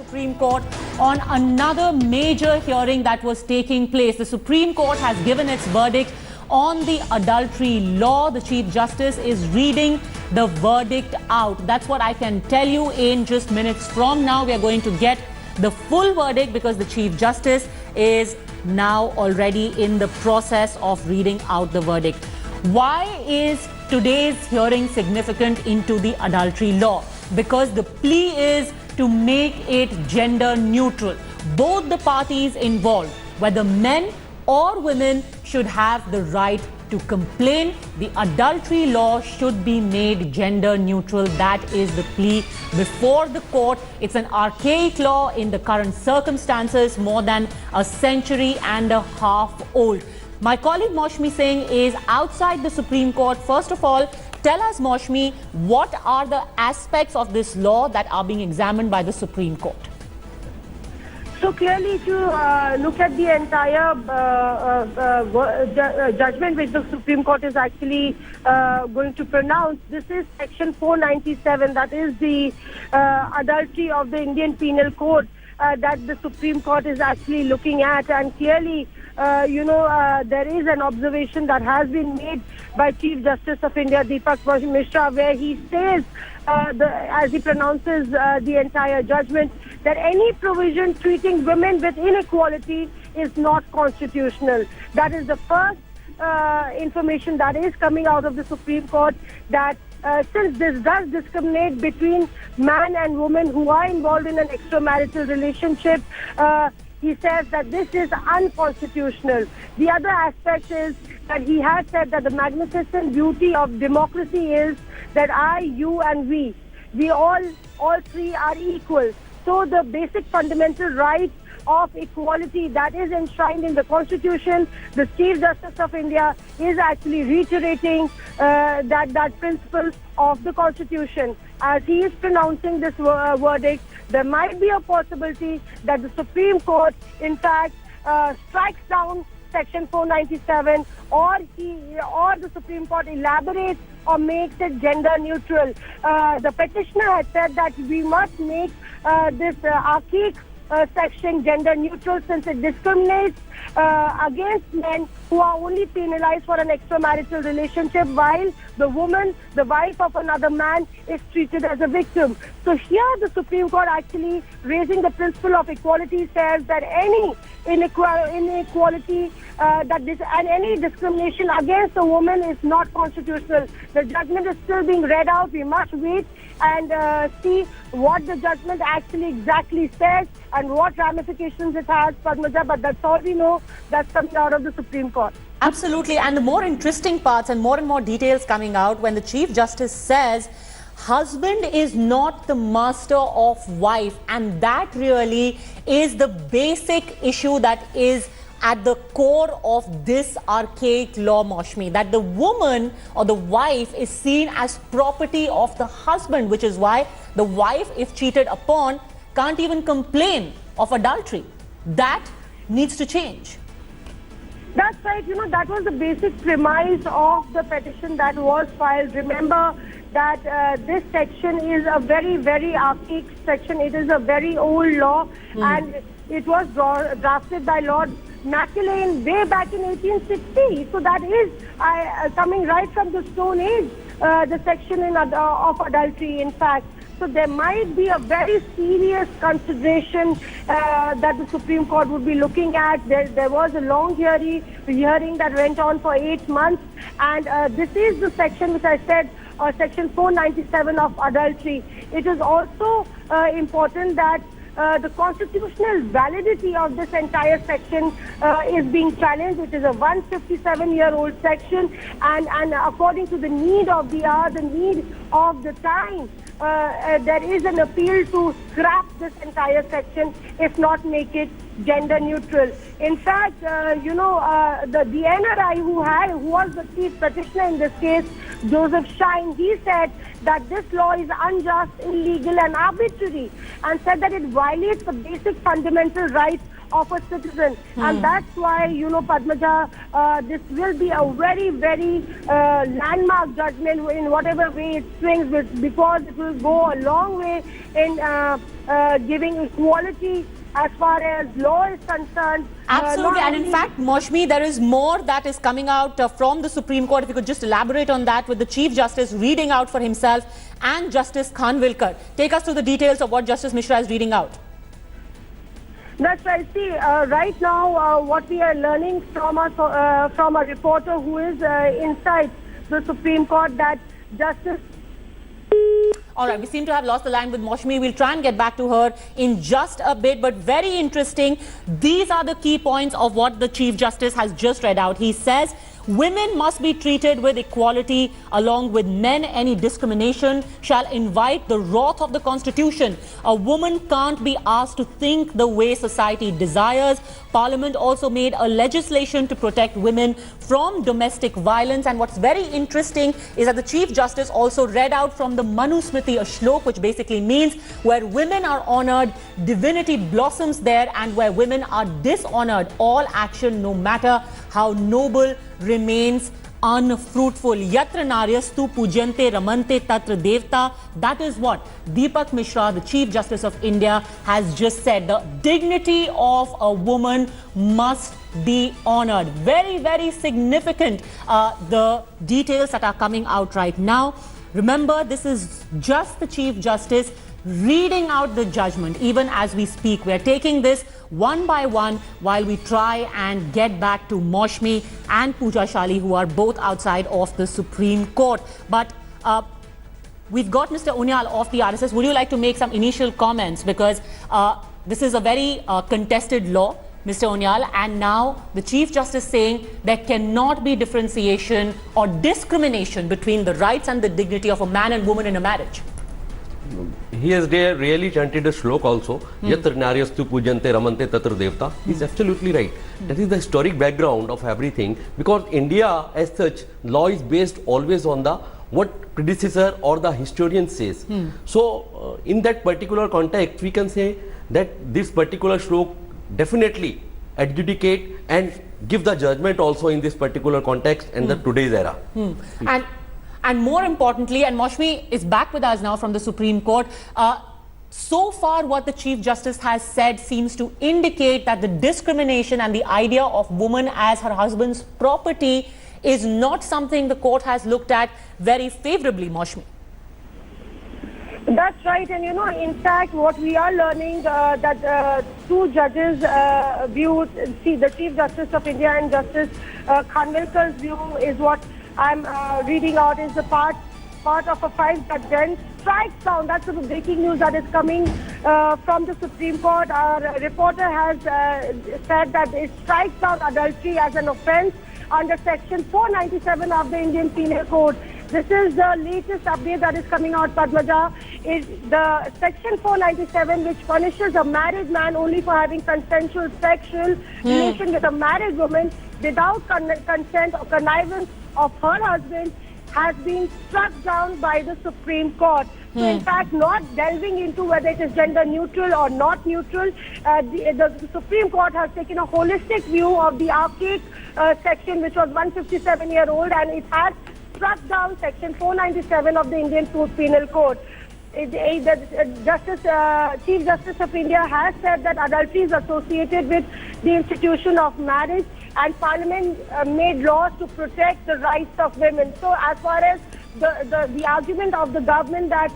Supreme Court on another major hearing that was taking place. The Supreme Court has given its verdict on the adultery law. The Chief Justice is reading the verdict out. That's what I can tell you. In just minutes from now, we are going to get the full verdict because the Chief Justice is now already in the process of reading out the verdict. Why is today's hearing significant into the adultery law? Because the plea is to make it gender neutral. Both the parties involved, whether men or women, should have the right to complain. The adultery law should be made gender neutral. That is the plea before the court. It's an archaic law in the current circumstances, more than a century and a half old. My colleague Maushmi Singh is outside the Supreme Court. First of all, tell us, Maushmi, what are the aspects of this law that are being examined by the Supreme Court? So clearly, if you look at the entire judgment which the Supreme Court is actually going to pronounce, this is Section 497, that is the adultery of the Indian Penal Code that the Supreme Court is actually looking at. And clearly, there is an observation that has been made by Chief Justice of India, Deepak Mishra, where he says, as he pronounces the entire judgment, that any provision treating women with inequality is not constitutional. That is the first information that is coming out of the Supreme Court, that since this does discriminate between man and woman who are involved in an extramarital relationship, he says that this is unconstitutional. The other aspect is that he has said that the magnificent beauty of democracy is that I, you and we all three are equal. So the basic fundamental right of equality that is enshrined in the Constitution, the Chief Justice of India is actually reiterating that principle of the Constitution. As he is pronouncing this verdict, there might be a possibility that the Supreme Court, in fact, strikes down Section 497, or the Supreme Court elaborates or makes it gender neutral. The petitioner has said that we must make this archaic section gender neutral, since it discriminates against men who are only penalized for an extramarital relationship, while the woman, the wife of another man, is treated as a victim. So here the Supreme Court, actually raising the principle of equality, says that any inequality and any discrimination against a woman is not constitutional. The judgment is still being read out. We must wait and see what the judgment actually exactly says and what ramifications it has, Padmaja, but that's all we know that's coming out of the Supreme Court. Absolutely, and the more interesting parts and more details coming out when the Chief Justice says husband is not the master of wife, and that really is the basic issue that is at the core of this archaic law, Maushmi, that the woman or the wife is seen as property of the husband, which is why the wife, if cheated upon, can't even complain of adultery. That needs to change. That's right. That was the basic premise of the petition that was filed. Remember that this section is a very, very archaic section. It is a very old law, and it was drafted by Lord Macaulay way back in 1860. So that is coming right from the Stone Age, the section of adultery, in fact. So there might be a very serious consideration that the Supreme Court would be looking at. There was a long hearing that went on for 8 months, and this is the section which I said, Section 497 of adultery. It is also important that the constitutional validity of this entire section is being challenged. It is a 157-year-old section, and according to the need of the hour, the need of the time, there is an appeal to scrap this entire section, if not make it gender neutral. In fact, the NRI who was the chief petitioner in this case, Joseph Shine, he said that this law is unjust, illegal and arbitrary, and said that it violates the basic fundamental rights of a citizen. And that's why, Padmaja, this will be a very, very landmark judgment in whatever way it swings, because it will go a long way in giving equality as far as law is concerned. Absolutely. And in fact, Moshmi, there is more that is coming out from the Supreme Court. If you could just elaborate on that, with the Chief Justice reading out for himself and Justice Khanwilkar. Take us through the details of what Justice Mishra is reading out. That's right. See, right now, what we are learning from a reporter who is inside the Supreme Court, that Justice... All right, we seem to have lost the line with Moshmi. We'll try and get back to her in just a bit, but very interesting. These are the key points of what the Chief Justice has just read out. He says, women must be treated with equality along with men. Any discrimination shall invite the wrath of the Constitution. A woman can't be asked to think the way society desires. Parliament also made a legislation to protect women from domestic violence. And what's very interesting is that the Chief Justice also read out from the Manusmriti a shlok, which basically means where women are honored, divinity blossoms there, and where women are dishonored, all action, no matter how noble, remains unfruitful. Yatra naryastu pujante ramante tatra devta. That is what Deepak Mishra, the Chief Justice of India, has just said. The dignity of a woman must be honored. Very, very significant, the details that are coming out right now. Remember, this is just the Chief Justice reading out the judgment. Even as we speak, we are taking this one by one while we try and get back to Moshmi and Pooja Shali, who are both outside of the Supreme Court. But we've got Mr. Unyal of the RSS. Would you like to make some initial comments? Because this is a very contested law, Mr. Unyal, and now the Chief Justice saying there cannot be differentiation or discrimination between the rights and the dignity of a man and woman in a marriage. He has really chanted a shlok also. Yatra naryastu pujante ramante tatra devta. He's absolutely right. That is the historic background of everything, because India as such, law is based always on the what predecessor or the historian says. So in that particular context, we can say that this particular shlok definitely adjudicate and give the judgment also in this particular context and the today's era. And more importantly, and Moshmi is back with us now from the Supreme Court, so far what the Chief Justice has said seems to indicate that the discrimination and the idea of woman as her husband's property is not something the court has looked at very favorably, Moshmi. That's right. And in fact, what we are learning that two judges' view, see, the Chief Justice of India and Justice Khanwilkar's view is what I'm reading out, is the part of a 5-judge bench strikes down. That's the breaking news that is coming from the Supreme Court. Our reporter has said that it strikes down adultery as an offence under Section 497 of the Indian Penal Code. This is the latest update that is coming out, Padmaja. Is the Section 497, which punishes a married man only for having consensual sexual relation with a married woman without consent or connivance of her husband, has been struck down by the Supreme Court. So in fact, not delving into whether it is gender neutral or not neutral, the Supreme Court has taken a holistic view of the archaic section, which was 157-year-old, and it has struck down Section 497 of the Indian Penal Code. The Chief Justice of India has said that adultery is associated with the institution of marriage, and Parliament made laws to protect the rights of women. So as far as the argument of the government that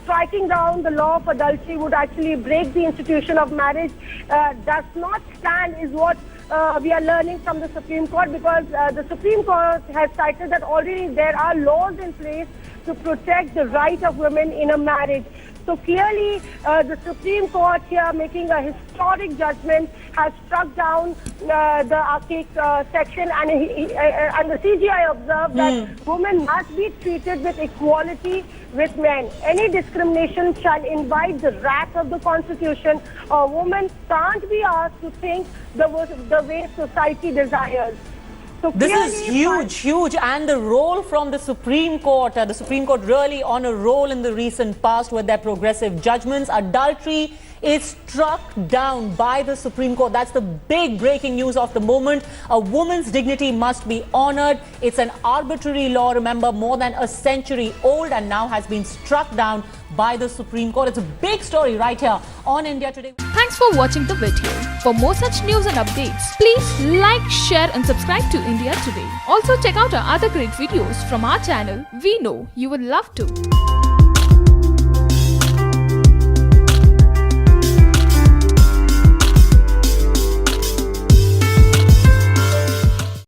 striking down the law of adultery would actually break the institution of marriage does not stand, is what we are learning from the Supreme Court, because the Supreme Court has cited that already there are laws in place to protect the right of women in a marriage. So clearly, the Supreme Court here making a historic judgment has struck down the archaic section, and the CGI observed that women must be treated with equality with men. Any discrimination shall invite the wrath of the Constitution. A woman can't be asked to think the way society desires. So this is huge, and the role from the Supreme Court really on a roll in the recent past with their progressive judgments. Adultery is struck down by the Supreme Court. That's the big breaking news of the moment. A woman's dignity must be honored. It's an arbitrary law, remember, more than a century old, and now has been struck down by the Supreme Court. It's a big story right here on India Today. Thanks for watching the video. For more such news and updates, please like, share and subscribe to India Today. Also check out our other great videos from our channel. We know you would love to.